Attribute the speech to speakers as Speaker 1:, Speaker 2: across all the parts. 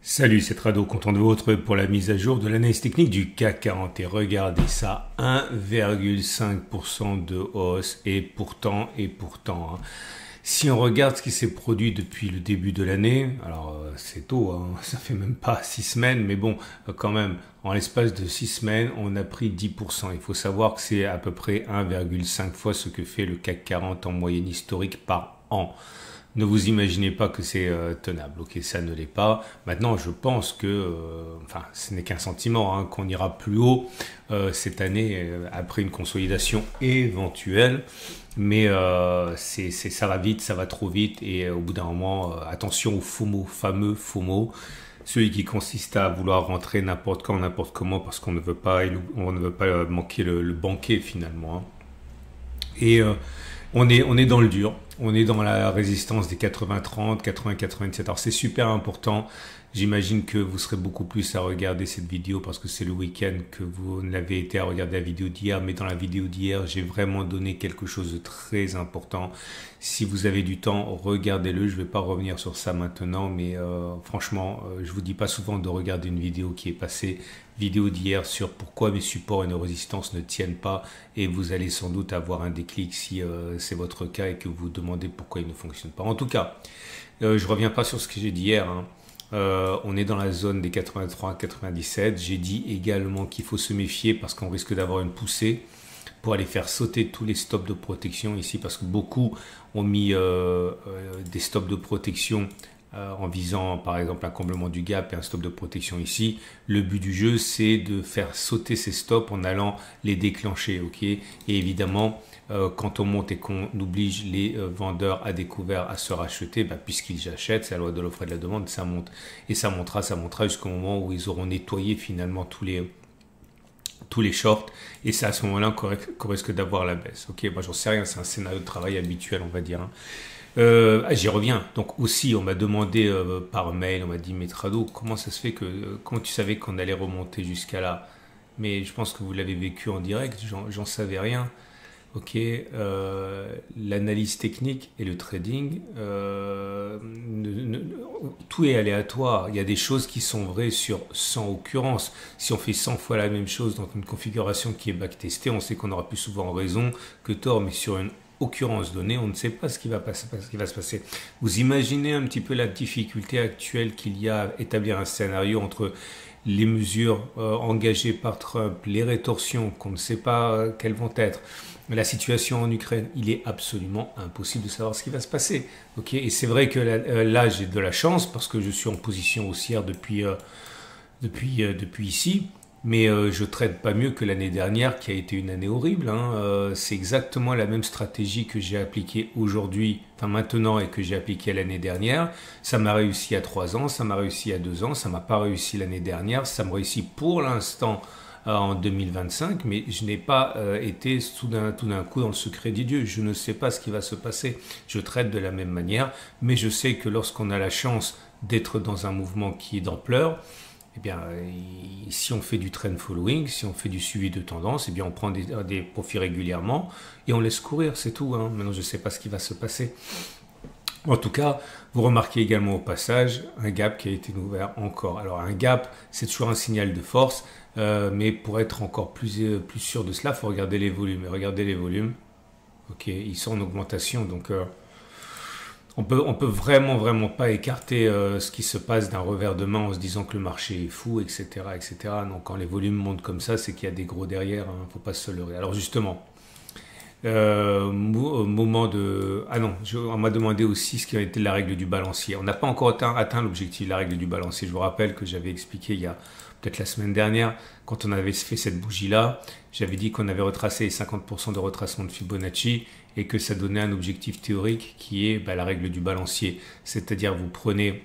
Speaker 1: Salut, c'est Trado, content de vous retrouver pour la mise à jour de l'analyse technique du CAC 40 et regardez ça, 1,5% de hausse et pourtant, si on regarde ce qui s'est produit depuis le début de l'année, alors c'est tôt, hein, ça fait même pas 6 semaines, mais bon, quand même, en l'espace de 6 semaines, on a pris 10%. Il faut savoir que c'est à peu près 1,5 fois ce que fait le CAC 40 en moyenne historique par an. Ne vous imaginez pas que c'est tenable, ok, ça ne l'est pas. Maintenant, je pense que, enfin, ce n'est qu'un sentiment, hein, qu'on ira plus haut cette année après une consolidation éventuelle. Mais ça va vite, ça va trop vite et au bout d'un moment, attention au FOMO, fameux FOMO, celui qui consiste à vouloir rentrer n'importe quand, n'importe comment parce qu'on ne veut pas, manquer le banquet finalement, hein. Et on est dans le dur, on est dans la résistance des 80-30, 80-97. Alors c'est super important. J'imagine que vous serez beaucoup plus à regarder cette vidéo parce que c'est le week-end que vous l'avez été à regarder la vidéo d'hier. Mais dans la vidéo d'hier, j'ai vraiment donné quelque chose de très important. Si vous avez du temps, regardez-le. Je ne vais pas revenir sur ça maintenant, mais franchement, je vous dis pas souvent de regarder une vidéo qui est passée. Vidéo d'hier sur pourquoi mes supports et nos résistances ne tiennent pas et vous allez sans doute avoir un déclic si c'est votre cas et que vous vous demandez pourquoi ils ne fonctionnent pas. En tout cas, je reviens pas sur ce que j'ai dit hier, hein. On est dans la zone des 83-97. J'ai dit également qu'il faut se méfier parce qu'on risque d'avoir une poussée pour aller faire sauter tous les stops de protection ici parce que beaucoup ont mis des stops de protection en visant par exemple un comblement du gap et un stop de protection ici. Le but du jeu, c'est de faire sauter ces stops en allant les déclencher, ok. Et évidemment, quand on monte et qu'on oblige les vendeurs à découvert à se racheter, puisqu'ils achètent, c'est la loi de l'offre et de la demande, ça monte. Et ça montera jusqu'au moment où ils auront nettoyé finalement tous les shorts. Et c'est à ce moment-là qu'on risque d'avoir la baisse. Ok, moi j'en sais rien, c'est un scénario de travail habituel, on va dire, hein. J'y reviens. Donc aussi, on m'a demandé par mail, on m'a dit, mais Trado, comment ça se fait comment tu savais qu'on allait remonter jusqu'à là? Mais je pense que vous l'avez vécu en direct, j'en savais rien. Ok, l'analyse technique et le trading, tout est aléatoire. Il y a des choses qui sont vraies sur 100 occurrences. Si on fait 100 fois la même chose dans une configuration qui est backtestée, on sait qu'on aura plus souvent raison que tort, mais sur une occurrence donnée, on ne sait pas ce qui va se passer. Vous imaginez un petit peu la difficulté actuelle qu'il y a à établir un scénario entre les mesures engagées par Trump, les rétorsions qu'on ne sait pas quelles vont être, la situation en Ukraine. Il est absolument impossible de savoir ce qui va se passer. Okay, et c'est vrai que là j'ai de la chance parce que je suis en position haussière depuis ici. Mais je traite pas mieux que l'année dernière qui a été une année horrible, hein. C'est exactement la même stratégie que j'ai appliquée aujourd'hui, enfin maintenant et que j'ai appliquée l'année dernière. Ça m'a réussi à 3 ans, ça m'a réussi à 2 ans, ça m'a pas réussi l'année dernière, ça me réussit pour l'instant en 2025, mais je n'ai pas été tout d'un coup dans le secret des dieux. Je ne sais pas ce qui va se passer. Je traite de la même manière, mais je sais que lorsqu'on a la chance d'être dans un mouvement qui est d'ampleur, eh bien, si on fait du trend following, si on fait du suivi de tendance, eh bien, on prend des profits régulièrement et on laisse courir, c'est tout, hein. Maintenant, je ne sais pas ce qui va se passer. En tout cas, vous remarquez également au passage un gap qui a été ouvert encore. Alors, un gap, c'est toujours un signal de force, mais pour être encore plus sûr de cela, il faut regarder les volumes. Et regardez les volumes, ok, ils sont en augmentation, donc on peut vraiment pas écarter ce qui se passe d'un revers de main en se disant que le marché est fou, etc., etc. Donc quand les volumes montent comme ça, c'est qu'il y a des gros derrière, hein, faut pas se leurrer. Alors justement, moment de... Ah non, on m'a demandé aussi ce qui a été la règle du balancier. On n'a pas encore atteint l'objectif de la règle du balancier. Je vous rappelle que j'avais expliqué il y a peut-être la semaine dernière, quand on avait fait cette bougie-là, j'avais dit qu'on avait retracé 50% de retracement de Fibonacci et que ça donnait un objectif théorique qui est la règle du balancier. C'est-à-dire vous prenez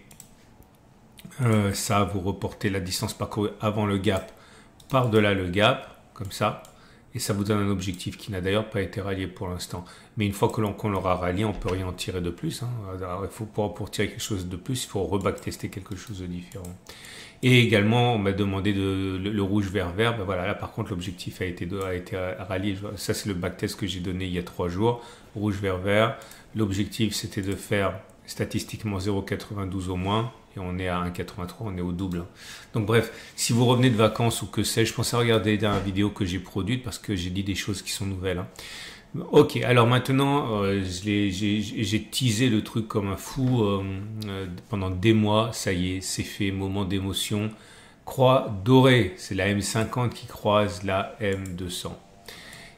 Speaker 1: ça, vous reportez la distance parcourue avant le gap, par-delà le gap, comme ça, et ça vous donne un objectif qui n'a d'ailleurs pas été rallié pour l'instant. Mais une fois qu'on l'aura rallié, on ne peut rien en tirer de plus, hein. Alors, il faut pour tirer quelque chose de plus, il faut rebacktester quelque chose de différent. Et également, on m'a demandé le rouge vert vert. Voilà, là par contre, l'objectif a été rallié. Ça, c'est le backtest que j'ai donné il y a 3 jours. Rouge vert vert. L'objectif, c'était de faire statistiquement 0,92 au moins. et on est à 1,83, on est au double. Donc bref, si vous revenez de vacances ou que sais-je, pensez à regarder les dernières vidéos que j'ai produites parce que j'ai dit des choses qui sont nouvelles. Ok, alors maintenant, j'ai teasé le truc comme un fou pendant des mois. Ça y est, c'est fait, moment d'émotion. Croix dorée, c'est la M50 qui croise la M200.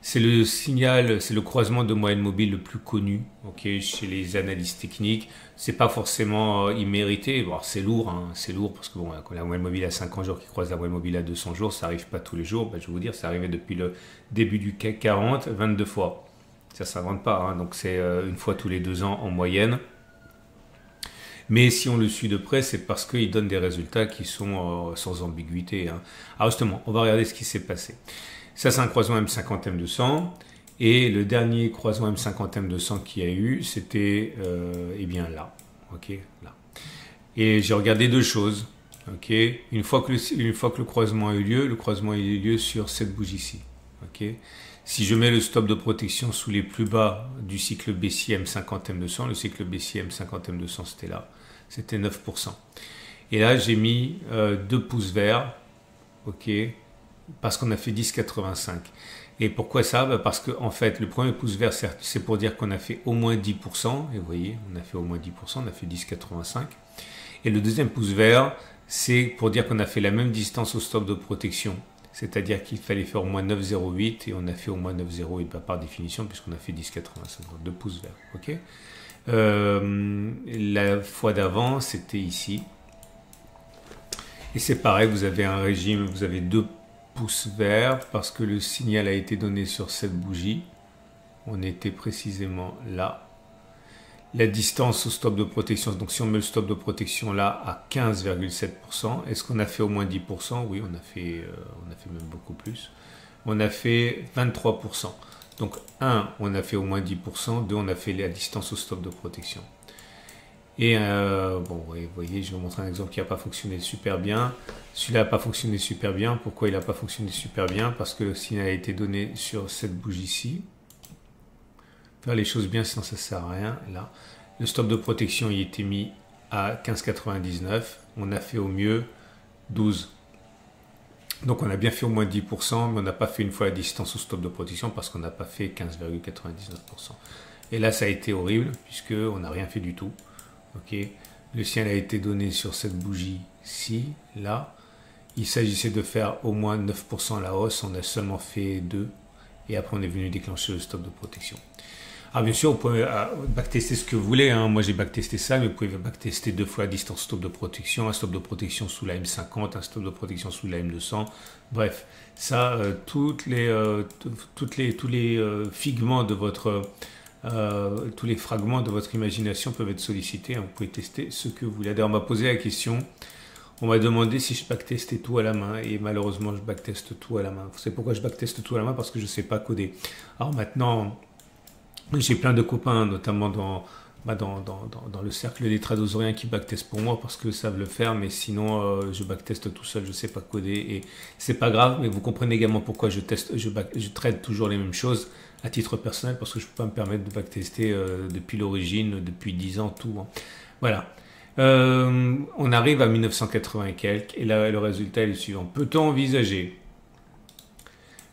Speaker 1: C'est le signal, c'est le croisement de moyenne mobile le plus connu, ok, chez les analystes techniques. C'est pas forcément immérité. Bon, c'est lourd, hein, c'est lourd parce que bon, quand la moyenne mobile à 50 jours qui croise la moyenne mobile à 200 jours, ça arrive pas tous les jours. Ben, je vais vous dire, ça arrivait depuis le début du CAC 40, 22 fois. Ça s'invente pas, hein, donc c'est une fois tous les 2 ans en moyenne. Mais si on le suit de près, c'est parce qu'il donne des résultats qui sont sans ambiguïté. Hein. Alors justement, on va regarder ce qui s'est passé. Ça, c'est un croisement M50 M200. Et le dernier croisement M50 M200 qu'il y a eu, c'était eh bien là. Ok, là. Et j'ai regardé deux choses. Ok, une fois que le croisement a eu lieu, le croisement a eu lieu sur cette bougie-ci. Ok. Si je mets le stop de protection sous les plus bas du cycle baissier M50 M200, le cycle baissier M50 M200 c'était là, c'était 9%. Et là j'ai mis 2 pouces verts, ok, parce qu'on a fait 10,85. Et pourquoi ça? Parce que en fait le premier pouce vert c'est pour dire qu'on a fait au moins 10%, et vous voyez on a fait au moins 10%, on a fait 10,85. Et le deuxième pouce vert c'est pour dire qu'on a fait la même distance au stop de protection. C'est-à-dire qu'il fallait faire au moins 9,08 et on a fait au moins 9,08 par définition puisqu'on a fait 10,85, donc 2 pouces verts. Okay, la fois d'avant, c'était ici. Et c'est pareil, vous avez un régime, vous avez 2 pouces verts parce que le signal a été donné sur cette bougie. On était précisément là. La distance au stop de protection, donc si on met le stop de protection là à 15,7%, est-ce qu'on a fait au moins 10%? Oui, on a fait même beaucoup plus. On a fait 23%. Donc 1, on a fait au moins 10%, 2, on a fait la distance au stop de protection. Et bon, vous voyez, je vais vous montrer un exemple qui n'a pas fonctionné super bien. Celui-là n'a pas fonctionné super bien. Pourquoi il n'a pas fonctionné super bien? Parce que le signal a été donné sur cette bougie-ci. Faire les choses bien, sinon ça ne sert à rien. Là, le stop de protection il était mis à 15,99. On a fait au mieux 12. Donc on a bien fait au moins 10%, mais on n'a pas fait une fois la distance au stop de protection parce qu'on n'a pas fait 15,99%. Et là, ça a été horrible puisqu'on n'a rien fait du tout. Okay. Le signal a été donné sur cette bougie-ci, là. Il s'agissait de faire au moins 9% à la hausse. On a seulement fait 2. Et après, on est venu déclencher le stop de protection. Ah, bien sûr, vous pouvez backtester ce que vous voulez. Hein. Moi, j'ai backtesté ça, mais vous pouvez backtester 2 fois la distance stop de protection, un stop de protection sous la M50, un stop de protection sous la M200. Bref, ça, tous les figments de votre, tous les fragments de votre imagination peuvent être sollicités. Hein. Vous pouvez tester ce que vous voulez. D'ailleurs, on m'a posé la question. On m'a demandé si je backtestais tout à la main et malheureusement, je backteste tout à la main. Vous savez pourquoi je backteste tout à la main? Parce que je ne sais pas coder. Alors maintenant, j'ai plein de copains, notamment dans le cercle des tradosoriens qui backtestent pour moi parce qu'ils savent le faire, mais sinon je backteste tout seul, je ne sais pas coder et c'est pas grave, mais vous comprenez également pourquoi je trade toujours les mêmes choses à titre personnel parce que je ne peux pas me permettre de backtester depuis l'origine, depuis 10 ans, tout. Hein. Voilà. On arrive à 1980 et quelques et là le résultat est le suivant. Peut-on envisager,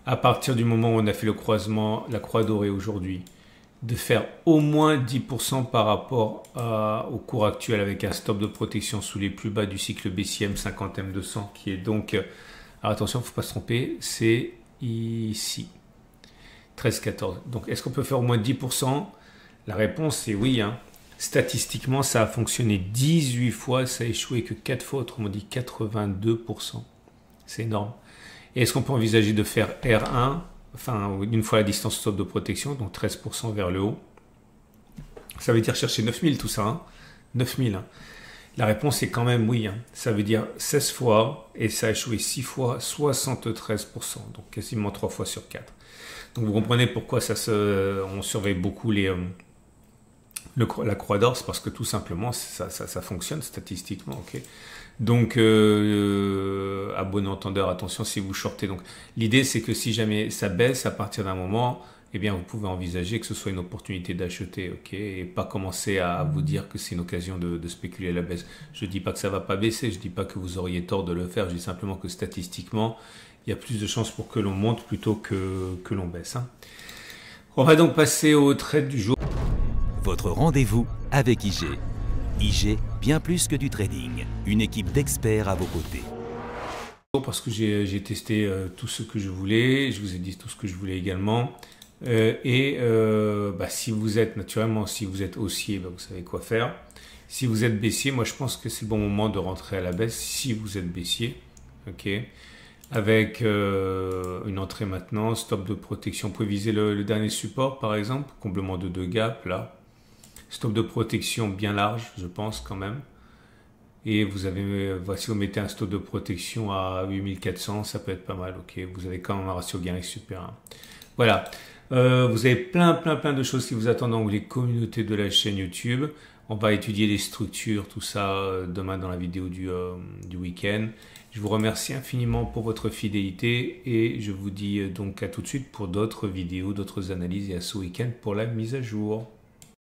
Speaker 1: à partir du moment où on a fait le croisement, la croix dorée aujourd'hui, de faire au moins 10% par rapport au cours actuel avec un stop de protection sous les plus bas du cycle baissier M50 M200 qui est donc, alors attention, il ne faut pas se tromper, c'est ici, 13,14. Donc est-ce qu'on peut faire au moins 10%? La réponse c'est oui. Hein. Statistiquement, ça a fonctionné 18 fois, ça a échoué que 4 fois, autrement dit 82%. C'est énorme. Et est-ce qu'on peut envisager de faire R1? Enfin, une fois la distance stop de protection, donc 13% vers le haut. Ça veut dire chercher 9000 tout ça, hein 9000. Hein. La réponse est quand même oui. Hein. Ça veut dire 16 fois et ça a échoué 6 fois, 73%. Donc quasiment 3 fois sur 4. Donc vous comprenez pourquoi on surveille beaucoup la croix d'or, c'est parce que tout simplement ça fonctionne statistiquement. Okay. Donc à bon entendeur, attention si vous shortez. Donc l'idée c'est que si jamais ça baisse à partir d'un moment, eh bien vous pouvez envisager que ce soit une opportunité d'acheter, ok, et pas commencer à vous dire que c'est une occasion de spéculer à la baisse. Je ne dis pas que ça ne va pas baisser, je ne dis pas que vous auriez tort de le faire, je dis simplement que statistiquement, il y a plus de chances pour que l'on monte plutôt que l'on baisse. Hein. On va donc passer au trade du jour.
Speaker 2: Votre rendez-vous avec IG. IG, bien plus que du trading, une équipe d'experts à vos côtés.
Speaker 1: Parce que j'ai testé tout ce que je voulais, je vous ai dit tout ce que je voulais également. Si vous êtes naturellement, si vous êtes haussier, vous savez quoi faire. Si vous êtes baissier, moi je pense que c'est le bon moment de rentrer à la baisse si vous êtes baissier. Ok. Avec une entrée maintenant, stop de protection. Vous pouvez viser le dernier support par exemple, comblement de 2 gaps là. Stop de protection bien large, je pense quand même. Et vous avez, si vous mettez un stop de protection à 8400, ça peut être pas mal. Ok, vous avez quand même un ratio gain-risque super. Hein. Voilà. Vous avez plein de choses qui vous attendent dans les communautés de la chaîne YouTube. On va étudier les structures, tout ça demain dans la vidéo du week-end. Je vous remercie infiniment pour votre fidélité et je vous dis donc à tout de suite pour d'autres vidéos, d'autres analyses et à ce week-end pour la mise à jour.